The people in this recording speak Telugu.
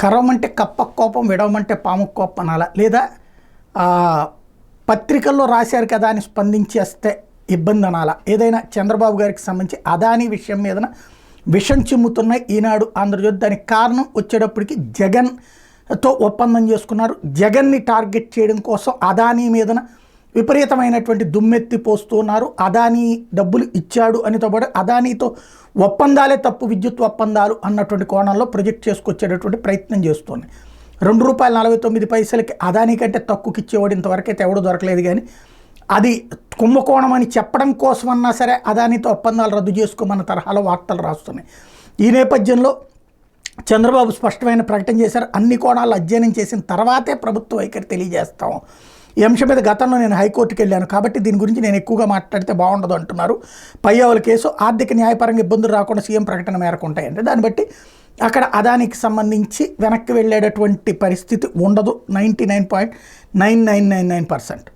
కరవమంటే కప్ప కోపం, విడవమంటే పాము కోపం అనాలా, లేదా పత్రికల్లో రాశారు కదా అని స్పందించేస్తే ఇబ్బంది అనాలా? ఏదైనా చంద్రబాబు గారికి సంబంధించి అదానీ విషయం మీదన విషం చిమ్ముతున్నాయి ఈనాడు, ఆంధ్రజ్యోతి. దానికి కారణం వచ్చేటప్పటికి జగన్తో ఒప్పందం చేసుకున్నారు. జగన్ని టార్గెట్ చేయడం కోసం అదానీ మీదన విపరీతమైనటువంటి దుమ్మెత్తి పోస్తున్నారు. అదానీ డబ్బులు ఇచ్చాడు అనితో పాటు అదానీతో ఒప్పందాలే తప్పు, విద్యుత్ ఒప్పందాలు అన్నటువంటి కోణంలో ప్రొజెక్ట్ చేసుకొచ్చేటటువంటి ప్రయత్నం చేస్తున్నాయి. ₹2.49 అదానీ కంటే తక్కువకి ఇచ్చేవాడు ఇంతవరకు అయితే ఎవడు దొరకలేదు. కానీ అది కుంభకోణం అని చెప్పడం కోసమన్నా సరే అదానీతో ఒప్పందాలు రద్దు చేసుకోమన్న తరహాలో వార్తలు రాస్తున్నాయి. ఈ నేపథ్యంలో చంద్రబాబు స్పష్టమైన ప్రకటన చేశారు. అన్ని కోణాలు అధ్యయనం చేసిన తర్వాతే ప్రభుత్వ వైఖరి తెలియజేస్తాం. ఈ అంశం మీద గతంలో నేను హైకోర్టుకి వెళ్ళాను కాబట్టి దీని గురించి నేను ఎక్కువగా మాట్లాడితే బాగుండదు అంటున్నారు. పయ్యావుల కేసు ఆర్థిక న్యాయపరంగా ఇబ్బందులు రాకుండా సీఎం ప్రకటన మేరకు ఉంటాయంటే దాన్ని బట్టి అక్కడ అదానికి సంబంధించి వెనక్కి వెళ్ళేటటువంటి పరిస్థితి ఉండదు. 99.9999%.